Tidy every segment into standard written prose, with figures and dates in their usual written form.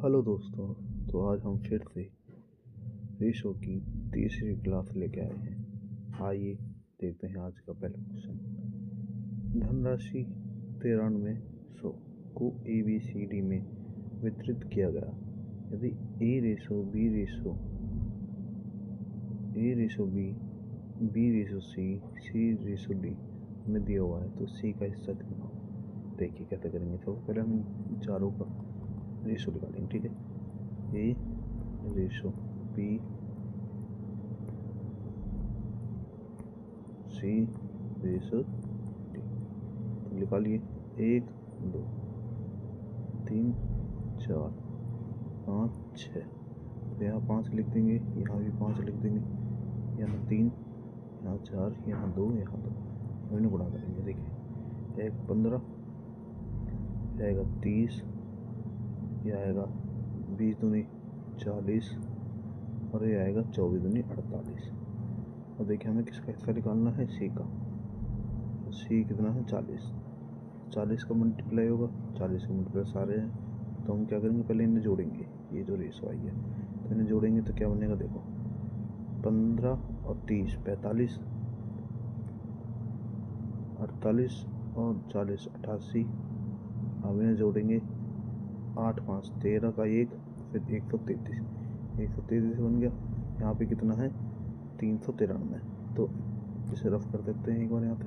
Hello दोस्तों। तो आज हम फिर से रेशो की तीसरी क्लास लेके आए हैं। आइए देखते हैं आज का पहला क्वेश्चन। धनराशि 9300 को ABCD में वितरित किया गया यदि A ratio B ratio A ratio B ratio C ratio D में दिया हुआ है तो C का हिस्सा कितना। देखिए कैसे करेंगे। तो पहले हम चारों का रेशो निकालेंगे। ठीक है, A ratio B C ratio D। तो निकालिए 1 2 3 4 5 6। तो यहाँ 5 लिख देंगे, यहाँ भी 5 लिख देंगे, यहाँ 3, यहाँ 4, यहाँ 2, यहाँ 2। इन्हें गुणा करेंगे। देखिए 1 15, यह आएगा 30, यह आएगा 20 दूनी 40 और ये आएगा 24 दूनी 48। और देखिए हमें किसका हिस्सा निकालना है, सी का। तो सी कितना है 40। 40 का मल्टीप्लाई होगा, 40 का मल्टीप्लाई सारे हैं। तो हम क्या करेंगे, पहले इन्हें जोड़ेंगे। ये जो रेशो आई है तो इन्हें जोड़ेंगे तो क्या बनेगा, देखो 15 और 30 45, 48 और 40 88। अब इन्हें जोड़ेंगे 8 5 13 का 1, फिर 133 बन गया। यहाँ पे कितना है 393। तो इसे रफ कर देते हैं एक बार यहाँ पे।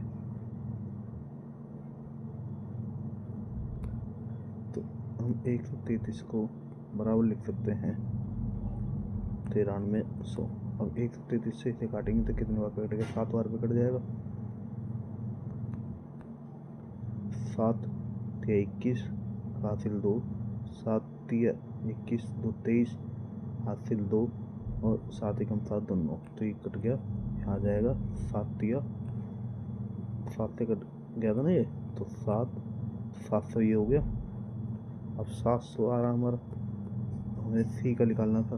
तो हम 133 को बराबर लिख सकते हैं 9300। अब 133 से इसे काटेंगे तो कितने बार पे कटेगा, 7 बार पे कट जाएगा। 7 या 21 हासिल 2, 7 या 21 2 23 हासिल 2 और 7 एकम 7 2 9। तो ये कट गया, यहाँ जाएगा 7 या 7 से कट गया था ना ये, तो 700 ये हो गया। अब 700 आ रहा हमारा, हमें सी का निकालना था।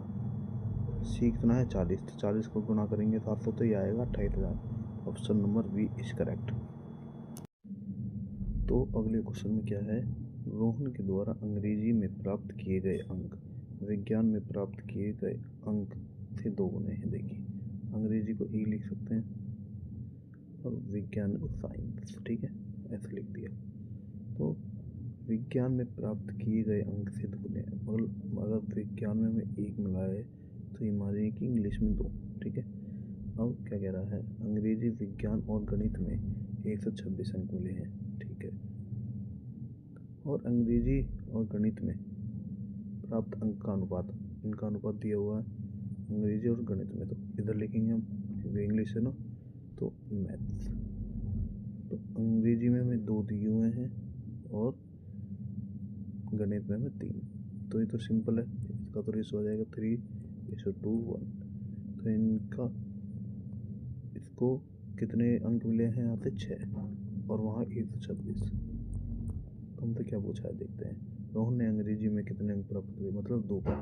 सी कितना है 40, तो 40 को गुणा करेंगे 700 तो ये आएगा 28,000। Option number B is correct. तो अगले क्वेश्चन में क्या है, रोहन के द्वारा अंग्रेजी में प्राप्त किए गए अंक विज्ञान में प्राप्त किए गए अंक से 2 गुने हैं। देखिए अंग्रेजी को ई लिख सकते हैं और विज्ञान को साइंस। ठीक है, ऐसे लिख दिया। तो विज्ञान में प्राप्त किए गए अंक से 2 गुने हैं। मतलब अगर विज्ञान में हमें 1 मिला है तो ये मानिए कि इंग्लिश में 2। ठीक है, अब क्या कह रहा है, अंग्रेजी विज्ञान और गणित में 126 अंक मिले हैं। ठीक है, और अंग्रेजी और गणित में प्राप्त अंक का अनुपात, इनका अनुपात दिया हुआ है अंग्रेजी और गणित में। तो इधर लिखेंगे हम, क्योंकि इंग्लिश है ना, तो मैथ्स। तो अंग्रेजी में हमें 2 दिए हुए हैं और गणित में हमें 3। तो ये तो सिंपल है, इसका तो रेशो हो जाएगा 3:2 1। तो इनका इसको कितने अंक मिले हैं, यहाँ से 6 और वहाँ 126। तो हमसे क्या पूछा है देखते हैं। रोहन ने अंग्रेजी में कितने अंक प्राप्त किए, मतलब 2 का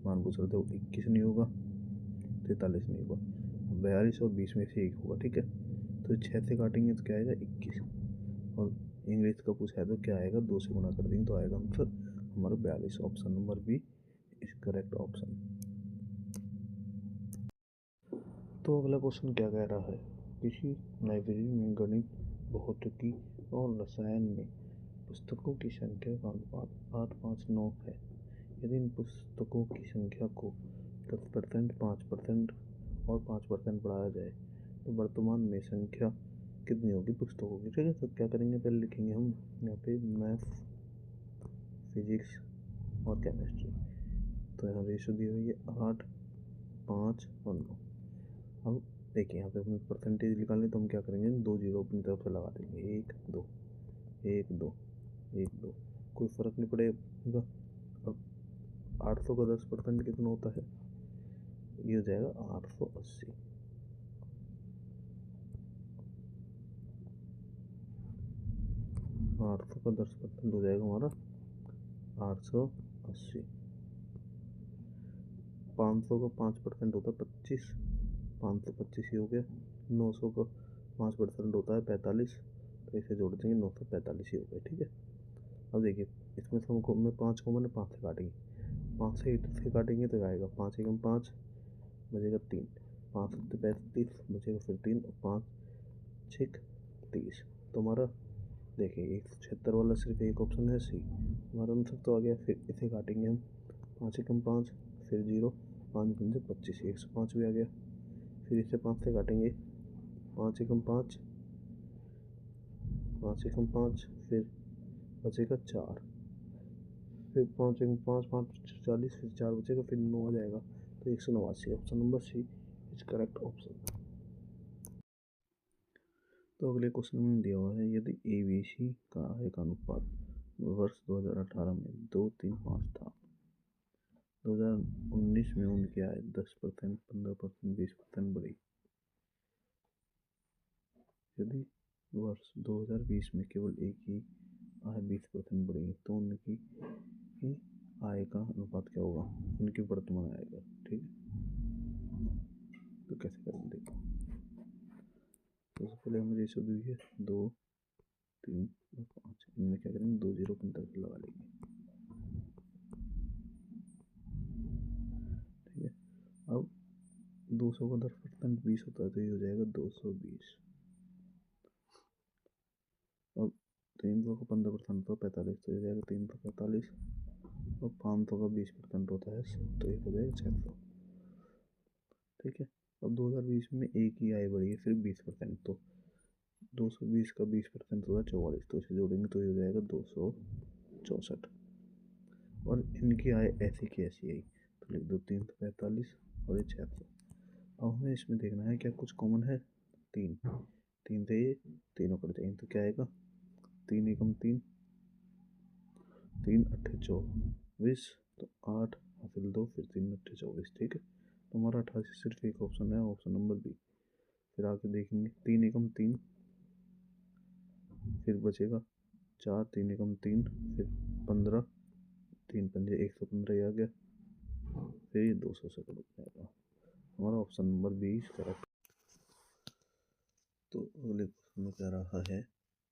मान पूछ रहे थे। 21 नहीं होगा, 43 नहीं होगा, 42 और 20 में से 1 होगा। ठीक है, तो 6 से काटेंगे तो क्या आएगा 21, और इंग्लिश का पूछा है तो क्या आएगा 2 से गुणा कर देंगे तो आएगा आंसर हमारा 42। Option number B is correct option. तो अगला क्वेश्चन क्या कह रहा है, किसी लाइब्रेरी में गणित, भौतिकी और रसायन में पुस्तकों की संख्या का अनुपात 8:5:9 है। यदि इन पुस्तकों की संख्या को 10%, 5% और 5% बढ़ाया जाए तो वर्तमान में संख्या कितनी होगी पुस्तकों की। ठीक है, तो क्या करेंगे, पहले लिखेंगे हम यहाँ पे मैथ्स, फिजिक्स और केमिस्ट्री। तो यहाँ रेशो दी हुई है 8 5 और 9। अब देखिए यहाँ पे अपने परसेंटेज निकालने तो हम क्या करेंगे, 2 जीरो अपनी तरफ से लगा देंगे, 1 2 1 2 1 2, कोई फ़र्क नहीं पड़ेगा। अब 800 का 10% कितना होता है, ये हो जाएगा 880। 800 का 10% हो जाएगा हमारा 880। 500 का 5% होता है 25, 525 ही हो गया। 900 का 5% होता है 45, तो इसे जोड़ देंगे 945 ही हो गया। ठीक है, अब देखिए इसमें से हमको मैं 5 को मैंने 5 से काटेंगे 5 से 8 से काटेंगे तो आएगा 5 एकम 5 बचेगा 3, 5 सत्ते 35 बचेगा फिर 3 और 5 6 30। तो हमारा देखिए 176 वाला सिर्फ एक ऑप्शन है सी, हमारा आंसर तो आ गया। फिर इसे काटेंगे हम 5 एकम 5 फिर 0 5 5 25 105 भी आ गया। फिर इसे 5 से काटेंगे 5 एकम 5 5 एकम 5 फिर बचेगा 4, फिर 5 एकम 5 5 40 फिर 4 बचेगा फिर 9 आ जाएगा। तो 189 option number C is correct option. तो अगले क्वेश्चन में दिया हुआ है यदि ABC का आय का अनुपात वर्ष 2018 में 235 था, 2019 में उनकी आय 10%, 15%, 20% बढ़ी। यदि वर्ष 2020 में केवल एक ही आय 20% बढ़ी तो उनकी आय का अनुपात क्या होगा, उनकी वर्तमान आय का। ठीक है, तो कैसे करेंगे देखो। तो सबसे पहले हमें रेशो दी है 2 3 और 5, इनमें क्या करेंगे 2 0 के अंतर लगा लेंगे। ठीक है, अब 200 का 10% 20 होता है तो ये हो जाएगा 220। अब 300 का 15% तो 45, तो ये हो जाएगा 345 और 500 का 20% होता है 100, तो ये हो जाएगा 600। ठीक है, अब 2020 में एक ही आय बढ़ी है फिर 20%, तो 220 का 20% होगा 44, तो इसे जोड़ेंगे तो ये हो जाएगा 264। और इनकी आय ऐसी की ऐसी आई तो लिख दो 345 और ये 600। अब हमें इसमें देखना है क्या कुछ कॉमन है, 3 3 से ये तीनों कट जाएंगे तो क्या आएगा 3 एकम 3 3 अट्ठे 24, तो 8 हासिल 2 फिर 3 अट्ठे 24। ठीक है, तो हमारा 88 सिर्फ एक ऑप्शन है, ऑप्शन नंबर बी। फिर आगे देखेंगे 3 एकम 3 फिर बचेगा 4 3 एकम 3 फिर 15 3 पंजे 115 आ गया, फिर ये 200 से कट जाएगा। हमारा option number B is correct. तो अगले क्वेश्चन में कह रहा है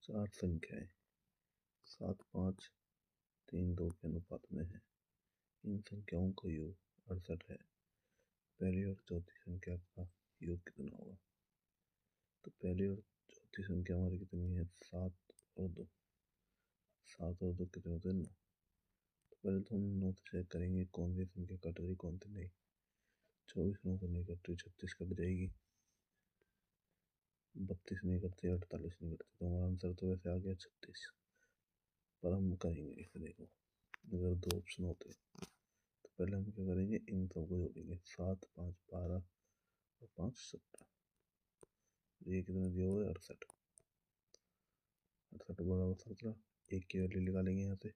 4 संख्याएं 7 5 3 2 के अनुपात में है, इन संख्याओं का योग 68 है, पहली और चौथी संख्या का योग कितना होगा। तो पहली और चौथी संख्या हमारी कितनी है 7 और 2, 7 और 2 कितने होते हैं 9। तो पहले तो हम 9 से चेक करेंगे कौन सी संख्या कट रही कौन सी नहीं। 24 9 से नहीं कट रही, 36 कट जाएगी, 32 नहीं कटती, 48 नहीं कटती, तो हमारा आंसर तो वैसे आ गया 36। पर हम करेंगे इसे देखो, अगर 2 ऑप्शन होते तो पहले हम क्या करेंगे इन सबको जोड़ेंगे 7 5 12 और 5 17, ये कितना दिया हुआ है 68, 68 बराबर 17, एक की वैल्यू निकालेंगे यहाँ से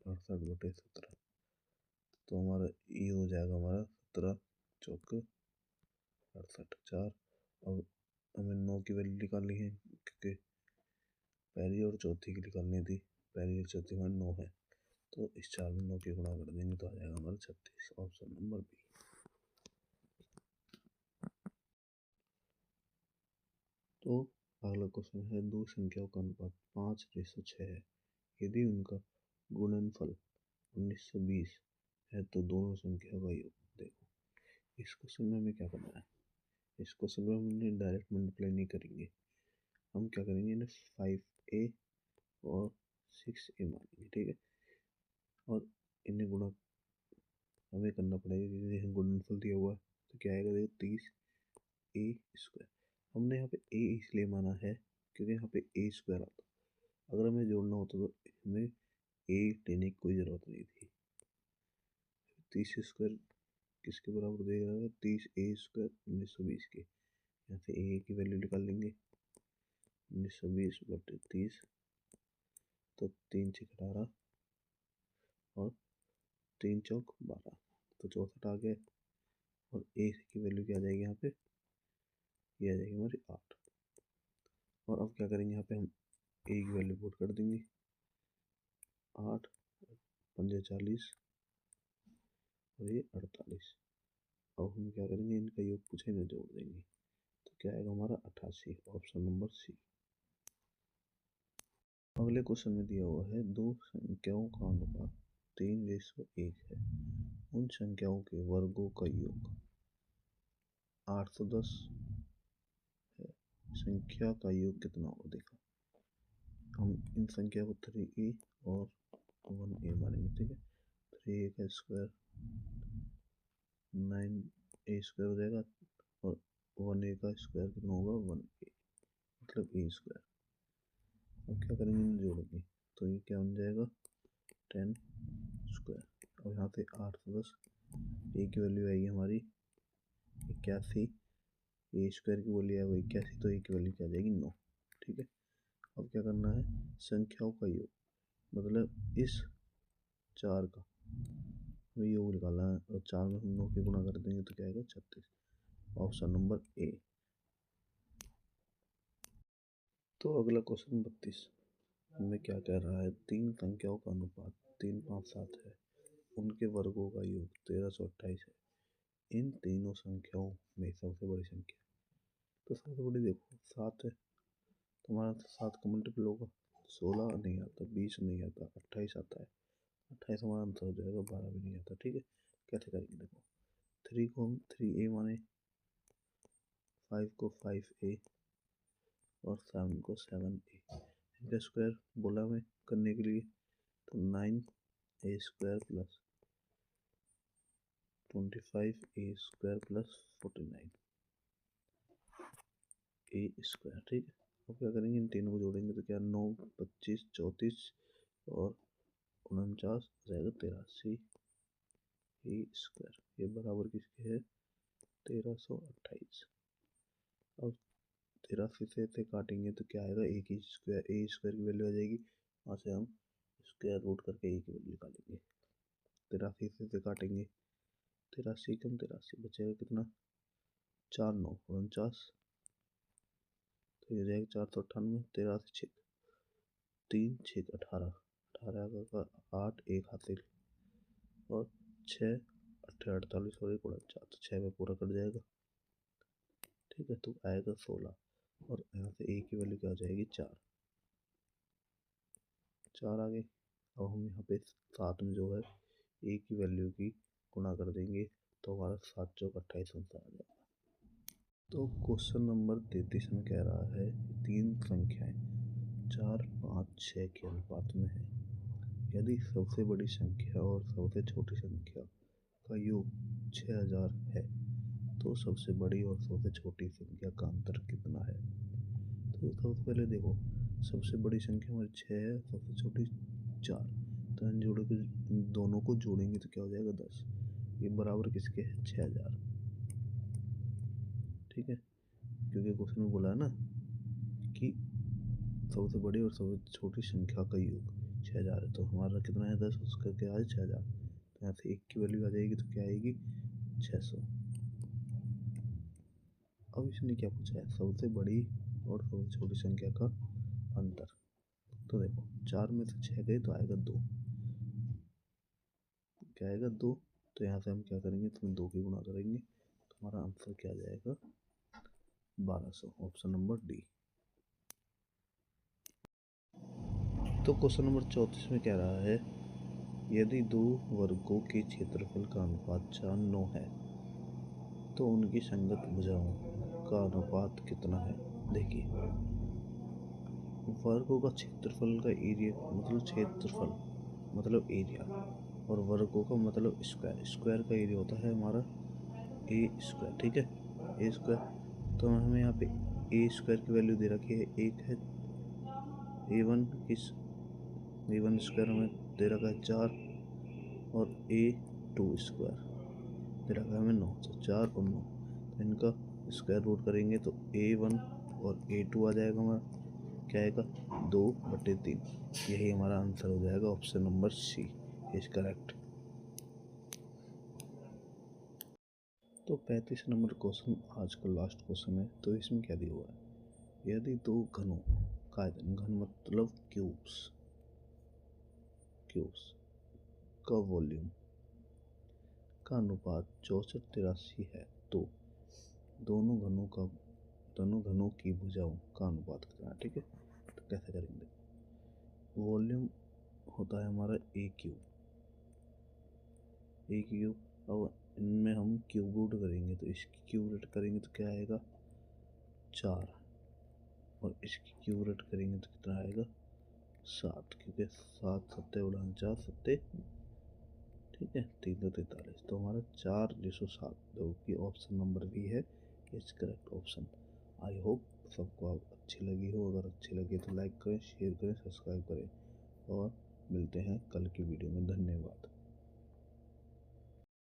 68 बटे 17, तो हमारा ये हो जाएगा हमारा 17 चौक 68 4। अब हमें 9 की वैल्यू निकालनी है क्योंकि पहली और चौथी की निकालनी थी, पहली और चौथी में 9 है, तो इस 4 में 9 की गुणा कर देंगे तो आ जाएगा हमारा 36, ऑप्शन नंबर बी। तो अगला क्वेश्चन है दो संख्याओं का अनुपात 5:6 है, यदि उनका गुणनफल 1920 है तो दोनों संख्या का योग। देखो इस क्वेश्चन में हमें क्या करना है, इस क्वेश्चन में हम डायरेक्ट मल्टीप्लाई नहीं करेंगे, हम क्या करेंगे ना 5a और 6a मानेंगे। ठीक है, और इन्हें गुणा हमें करना पड़ेगा क्योंकि यहाँ गुणनफल दिया हुआ है, तो क्या आएगा देखो 30a²। हमने यहाँ पे a इसलिए माना है क्योंकि यहाँ पे a² आता, अगर हमें जोड़ना होता तो हमें a लेने की कोई ज़रूरत नहीं थी। 30² किसके बराबर देगा 30a² 1920 के, यहाँ से a की वैल्यू निकाल लेंगे 1920 बटे 30, तो 3 6 18 और 3 चौक 12, तो 64 आ गया। और a की वैल्यू क्या आ जाएगी यहाँ पे, ये आ जाएगी हमारी 8। और अब क्या करेंगे यहाँ पे हम a की वैल्यू पुट कर देंगे 8 पंजे 40 और ये 48। अब हम क्या करेंगे इनका योग पूछे में जोड़ देंगे तो क्या आएगा हमारा 88, ऑप्शन नंबर सी। अगले क्वेश्चन में दिया हुआ है दो संख्याओं का अनुपात 3:1 है। उन संख्याओं के वर्गों का योग 810 है। संख्या का योग कितना होगा? देखो, हम इन संख्या को 3a और 1a मानेंगे, ठीक है। 3a का स्क्वायर 9a स्क्वायर हो जाएगा और 1a का स्क्वायर कितना होगा? 1a, मतलब a स्क्वायर। अब क्या करेंगे? इन जोड़ेंगे तो ये क्या बन जाएगा? 10 स्क्वायर। और यहाँ पे 810, ए की वैल्यू आएगी हमारी 81, ए स्क्वायर की वैल्यू आएगी 81, तो ए की वैल्यू क्या आ जाएगी? 9, ठीक है। अब क्या करना है? संख्याओं का योग, मतलब इस 4 का हमें योग निकालना है और 4 में हम 9 के गुणा कर देंगे तो क्या आएगा? 36। Option number A. तो अगला क्वेश्चन 32 में क्या कह रहा है? 3 संख्याओं का अनुपात 3, 5, 7 है। उनके वर्गों का योग 1328 है। इन तीनों संख्याओं में सबसे बड़ी संख्या, तो सबसे बड़ी देखो 7 है, तो हमारा 7 का मल्टीपल होगा। 16 नहीं आता, 20 नहीं आता, 28 आता है। 28 हमारा आंसर हो जाएगा, 12 भी नहीं आता, ठीक है। कैसे करेंगे? देखो, 3 को हम 3a माने, 5 को 5a और 7 को 7a। इनका स्क्वायर बोला हमें करने के लिए, तो 9a square plus 25a square plus 49 ए स्क्वायर, ठीक है। अब क्या करेंगे? इन तीनों को जोड़ेंगे तो क्या? 9, 25, 34 और 49 जाएगा 83 ए स्क्वायर। ये बराबर किसके है? 1328। अब 83 से काटेंगे तो क्या आएगा? ए की स्क्वायर, ए स्क्वायर की वैल्यू आ जाएगी। वहाँ से हम स्क्वायर रूट करके ए की वैल्यू निकालेंगे। 83 से काटेंगे, 83 कम 83 बचेगा कितना? 4, 9, 49, तो ये जाएगा 498, 83 3, 6, 18, 18 का 8 एक हासिल और 6, 48 और 1 49, तो 6 में पूरा कट जाएगा, ठीक है। तो आएगा 16 और यहाँ से ए की वैल्यू क्या आ जाएगी? 4, 4 आ गई। अब हम यहाँ पे 7 में जो है ए की वैल्यू की गुणा कर देंगे तो हमारा 7 चौक 28 आंसर आ जाएगा। तो क्वेश्चन नंबर 33 में कह रहा है 3 संख्याएं 4, 5, 6 के अनुपात में है। यदि सबसे बड़ी संख्या और सबसे छोटी संख्या का योग 6000 है तो सबसे बड़ी और सबसे छोटी संख्या का अंतर कितना है? तो सबसे पहले देखो, सबसे बड़ी संख्या हमारी 6 है, सबसे छोटी 4, तो इन जोड़ों के दोनों को जोड़ेंगे तो क्या हो जाएगा? 10। ये बराबर किसके है? 6000, ठीक है। क्योंकि क्वेश्चन में बोला है ना कि सबसे बड़ी और सबसे छोटी संख्या का योग 6000 है, तो हमारा कितना है? 10, उसका क्या है? 6000। तो यहाँ से 1 की वैल्यू आ जाएगी तो क्या आएगी? 600। अब इसने क्या पूछा है? सबसे बड़ी और सबसे छोटी संख्या का अंतर। तो देखो, 4 में से 6 गए तो आएगा 2, क्या आएगा? 2। तो यहाँ से हम क्या करेंगे? इसमें 2 की गुणा करेंगे तो हमारा आंसर क्या आ जाएगा? 1200, ऑप्शन नंबर डी। तो क्वेश्चन नंबर 34 में कह रहा है यदि 2 वर्गों के क्षेत्रफल का अनुपात 4:9 है तो उनकी संगत भुजाओं का अनुपात कितना है? देखिए, वर्गों का क्षेत्रफल का एरिया मतलब क्षेत्रफल मतलब एरिया, और वर्गों का मतलब स्क्वायर, स्क्वायर का एरिया होता है हमारा ए स्क्वायर, ठीक है। ए स्क्वायर, तो हमें यहाँ पे ए स्क्वायर की वैल्यू दे रखी है, एक है A1 किस A1 स्क्वायर हमें दे रखा है 4 और A2 स्क्वायर दे रखा है हमें 9, तो 4 और 9, तो इनका स्क्वायर रूट करेंगे तो A1 और A2 आ जाएगा हमारा, क्या आएगा? 2/3। यही हमारा आंसर हो जाएगा, option number C is correct. तो 35 नंबर क्वेश्चन आज का लास्ट क्वेश्चन है। तो इसमें क्या दिया हुआ है? यदि 2 घनों का आयतन, घन मतलब क्यूब्स का वॉल्यूम का अनुपात 64:83 है तो दोनों घनों की भुजाओं का अनुपात कितना है? ठीक है। तो कैसे करेंगे? वॉल्यूम होता है हमारा ए क्यूब, ए क्यूब। अब इनमें हम क्यूब रूट करेंगे तो इसकी क्यूब रूट करेंगे तो क्या आएगा 4, और इसकी क्यूब रूट करेंगे तो कितना आएगा 7, क्योंकि 7 सत्ते उड़ान 4 सत्ते, ठीक है 343। तो हमारा 4 जो कि ऑप्शन नंबर बी है is correct option. I hope सबको अच्छी लगी हो। अगर अच्छी लगी तो लाइक करें, शेयर करें, सब्सक्राइब करें, और मिलते हैं कल की वीडियो में। धन्यवाद।